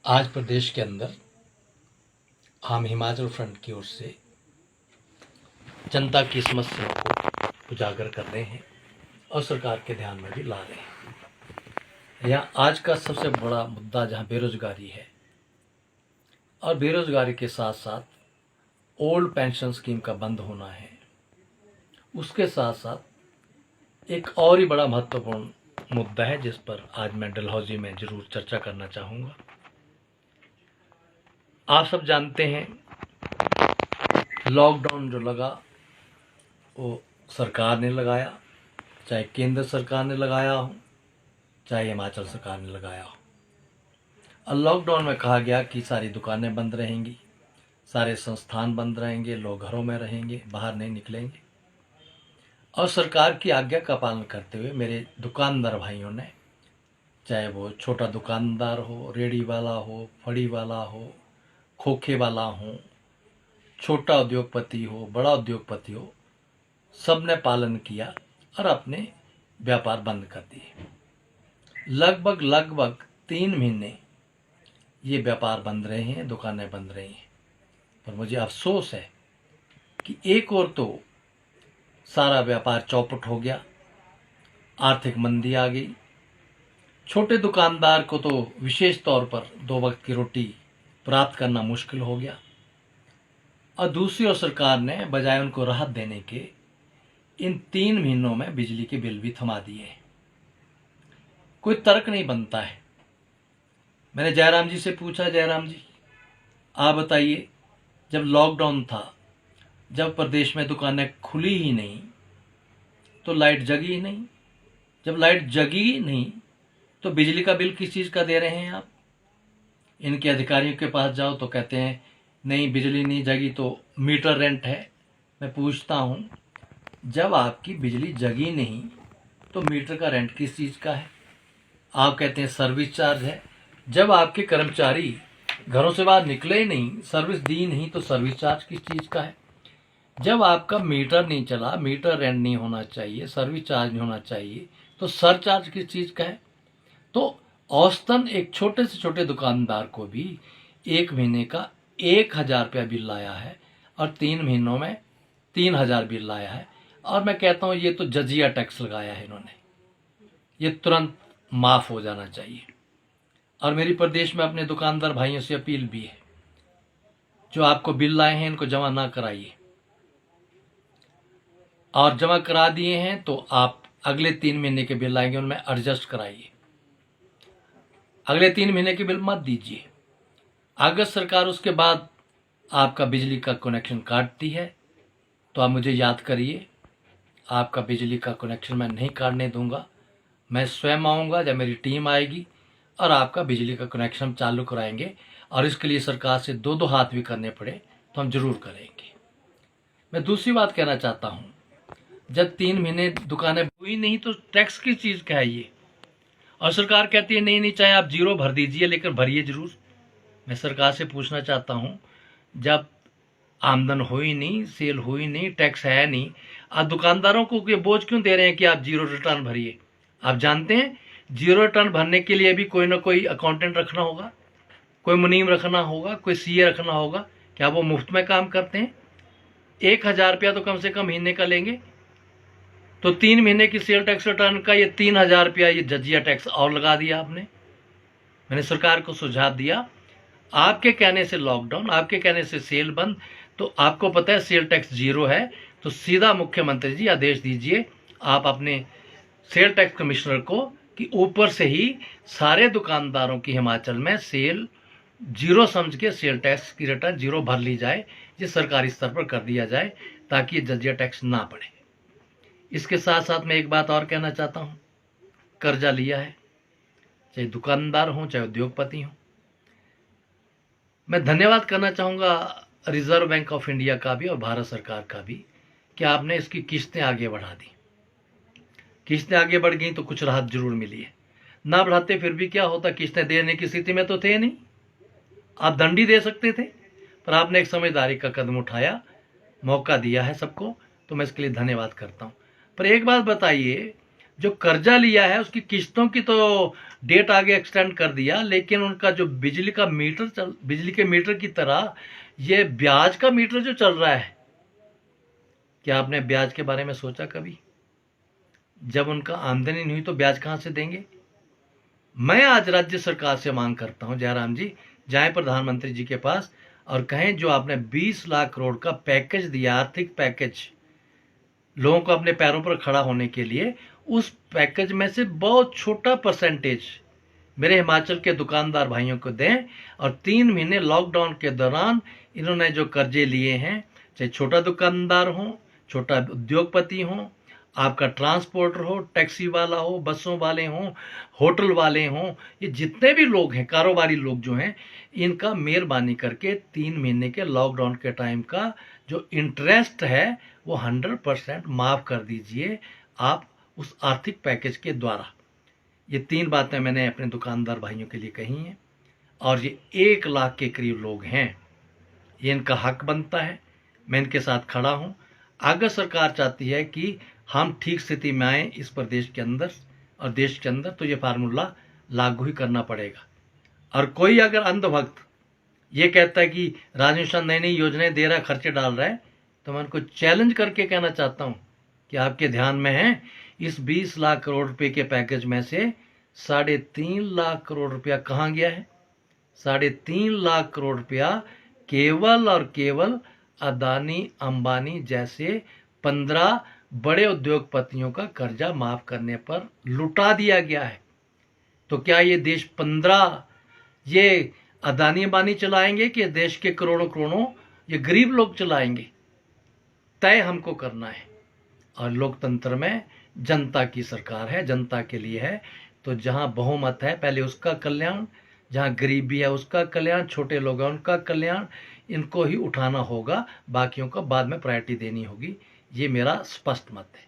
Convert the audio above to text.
आज प्रदेश के अंदर हम हिमाचल फ्रंट की ओर से जनता की समस्याओं को उजागर कर रहे हैं और सरकार के ध्यान में भी ला रहे हैं। यहाँ आज का सबसे बड़ा मुद्दा जहाँ बेरोजगारी है और बेरोजगारी के साथ साथ ओल्ड पेंशन स्कीम का बंद होना है, उसके साथ साथ एक और ही बड़ा महत्वपूर्ण मुद्दा है जिस पर आज मैं डलहौजी में जरूर चर्चा करना चाहूँगा। आप सब जानते हैं लॉकडाउन जो लगा वो सरकार ने लगाया, चाहे केंद्र सरकार ने लगाया हो चाहे हिमाचल सरकार ने लगाया हो। और लॉकडाउन में कहा गया कि सारी दुकानें बंद रहेंगी, सारे संस्थान बंद रहेंगे, लोग घरों में रहेंगे, बाहर नहीं निकलेंगे। और सरकार की आज्ञा का पालन करते हुए मेरे दुकानदार भाइयों ने, चाहे वो छोटा दुकानदार हो, रेडी वाला हो, फड़ी वाला हो, खोखे वाला हो, छोटा उद्योगपति हो, बड़ा उद्योगपति हो, सब ने पालन किया और अपने व्यापार बंद कर दिए। लगभग 3 महीने ये व्यापार बंद रहे हैं, दुकानें बंद रही हैं। पर मुझे अफसोस है कि एक और तो सारा व्यापार चौपट हो गया, आर्थिक मंदी आ गई, छोटे दुकानदार को तो विशेष तौर पर 2 वक्त की रोटी प्राप्त करना मुश्किल हो गया। और दूसरी ओर सरकार ने बजाय उनको राहत देने के इन 3 महीनों में बिजली के बिल भी थमा दिए। कोई तर्क नहीं बनता है। मैंने जयराम जी से पूछा, जयराम जी आप बताइए, जब लॉकडाउन था, जब प्रदेश में दुकानें खुली ही नहीं तो लाइट जगी ही नहीं, जब लाइट जगी ही नहीं तो बिजली का बिल किस चीज़ का दे रहे हैं आप? इनके अधिकारियों के पास जाओ तो कहते हैं नहीं बिजली नहीं जगी तो मीटर रेंट है। मैं पूछता हूँ, जब आपकी बिजली जगी नहीं तो मीटर का रेंट किस चीज़ का है? आप कहते हैं सर्विस चार्ज है। जब आपके कर्मचारी घरों से बाहर निकले ही नहीं, सर्विस दी नहीं, तो सर्विस चार्ज किस चीज़ का है? जब आपका मीटर नहीं चला, मीटर रेंट नहीं होना चाहिए, सर्विस चार्ज नहीं होना चाहिए, तो सर चार्ज किस चीज़ का है? तो औसतन एक छोटे से छोटे दुकानदार को भी 1 महीने का 1,000 रुपया बिल लाया है और 3 महीनों में 3,000 बिल लाया है। और मैं कहता हूँ ये तो जजिया टैक्स लगाया है इन्होंने, ये तुरंत माफ़ हो जाना चाहिए। और मेरी प्रदेश में अपने दुकानदार भाइयों से अपील भी है, जो आपको बिल लाए हैं इनको जमा ना कराइए, और जमा करा दिए हैं तो आप अगले 3 महीने के बिल आएंगे उनमें एडजस्ट कराइए। अगले 3 महीने के बिल मत दीजिए। अगर सरकार उसके बाद आपका बिजली का कनेक्शन काटती है तो आप मुझे याद करिए, आपका बिजली का कनेक्शन मैं नहीं काटने दूंगा। मैं स्वयं आऊँगा, जब मेरी टीम आएगी और आपका बिजली का कनेक्शन चालू कराएंगे। और इसके लिए सरकार से 2-2 हाथ भी करने पड़े तो हम जरूर करेंगे। मैं दूसरी बात कहना चाहता हूँ, जब 3 महीने दुकानें हुई नहीं तो टैक्स की चीज़ क्या है ये? और सरकार कहती है नहीं नहीं, चाहे आप 0 भर दीजिए लेकिन भरिए जरूर। मैं सरकार से पूछना चाहता हूँ, जब आमदन हुई नहीं, सेल हुई नहीं, टैक्स है नहीं, आप दुकानदारों को ये बोझ क्यों दे रहे हैं कि आप 0 रिटर्न भरिए? आप जानते हैं 0 रिटर्न भरने के लिए भी कोई ना कोई अकाउंटेंट रखना होगा, कोई मुनीम रखना होगा, कोई सीए रखना होगा। क्या वो मुफ्त में काम करते हैं? 1,000 रुपया तो कम से कम महीने का लेंगे, तो 3 महीने की सेल टैक्स रिटर्न का ये 3,000 रुपया ये जजिया टैक्स और लगा दिया आपने। मैंने सरकार को सुझाव दिया, आपके कहने से लॉकडाउन, आपके कहने से सेल बंद, तो आपको पता है सेल टैक्स 0 है, तो सीधा मुख्यमंत्री जी आदेश दीजिए आप अपने सेल टैक्स कमिश्नर को कि ऊपर से ही सारे दुकानदारों की हिमाचल में सेल 0 समझ के सेल टैक्स की रिटर्न 0 भर ली जाए, ये सरकारी स्तर पर कर दिया जाए ताकि ये जजिया टैक्स ना पड़े। इसके साथ साथ मैं एक बात और कहना चाहता हूँ, कर्जा लिया है, चाहे दुकानदार हों चाहे उद्योगपति हों। मैं धन्यवाद करना चाहूँगा रिजर्व बैंक ऑफ इंडिया का भी और भारत सरकार का भी कि आपने इसकी किस्तें आगे बढ़ा दी। किस्तें आगे बढ़ गई तो कुछ राहत जरूर मिली है। ना बढ़ाते फिर भी क्या होता, किस्तें देने की स्थिति में तो थे नहीं, आप दंड ही दे सकते थे, पर आपने एक समझदारी का कदम उठाया, मौका दिया है सबको, तो मैं इसके लिए धन्यवाद करता हूँ। पर एक बात बताइए, जो कर्जा लिया है उसकी किस्तों की तो डेट आगे एक्सटेंड कर दिया, लेकिन उनका जो बिजली के मीटर की तरह ये ब्याज का मीटर जो चल रहा है, क्या आपने ब्याज के बारे में सोचा कभी? जब उनका आमदनी नहीं हुई तो ब्याज कहां से देंगे? मैं आज राज्य सरकार से मांग करता हूं, जयराम जी जाएं प्रधानमंत्री जी के पास और कहें जो आपने 20 लाख करोड़ का पैकेज दिया, आर्थिक पैकेज लोगों को अपने पैरों पर खड़ा होने के लिए, उस पैकेज में से बहुत छोटा परसेंटेज मेरे हिमाचल के दुकानदार भाइयों को दें। और 3 महीने लॉकडाउन के दौरान इन्होंने जो कर्जे लिए हैं, चाहे छोटा दुकानदार हो, छोटा उद्योगपति हो, आपका ट्रांसपोर्टर हो, टैक्सी वाला हो, बसों वाले हों, होटल वाले हों, ये जितने भी लोग हैं, कारोबारी लोग जो हैं, इनका मेहरबानी करके 3 महीने के लॉकडाउन के टाइम का जो इंटरेस्ट है वो 100% माफ़ कर दीजिए आप उस आर्थिक पैकेज के द्वारा। ये 3 बातें मैंने अपने दुकानदार भाइयों के लिए कही हैं और ये 1 लाख के करीब लोग हैं, ये इनका हक बनता है, मैं इनके साथ खड़ा हूँ। अगर सरकार चाहती है कि हम ठीक स्थिति में आए इस प्रदेश के अंदर और देश के अंदर, तो ये फार्मूला लागू ही करना पड़ेगा। और कोई अगर अंधभक्त ये कहता है कि राजस्थान नई नई योजनाएं दे रहा है, खर्चे डाल रहा है, तो मैं उनको चैलेंज करके कहना चाहता हूँ कि आपके ध्यान में है इस 20 लाख करोड़ रुपए के पैकेज में से 3.5 लाख करोड़ रुपया कहाँ गया है? 3.5 लाख करोड़ रुपया केवल और केवल अदानी अंबानी जैसे 15 बड़े उद्योगपतियों का कर्जा माफ करने पर लुटा दिया गया है। तो क्या ये देश 15 ये अदानी अंबानी चलाएंगे कि देश के करोड़ों करोड़ों ये गरीब लोग चलाएंगे? तय हमको करना है। और लोकतंत्र में जनता की सरकार है, जनता के लिए है, तो जहां बहुमत है पहले उसका कल्याण, जहां गरीबी है उसका कल्याण, छोटे लोग हैं उनका कल्याण, इनको ही उठाना होगा, बाकियों का बाद में प्रायोरिटी देनी होगी। ये मेरा स्पष्ट मत है।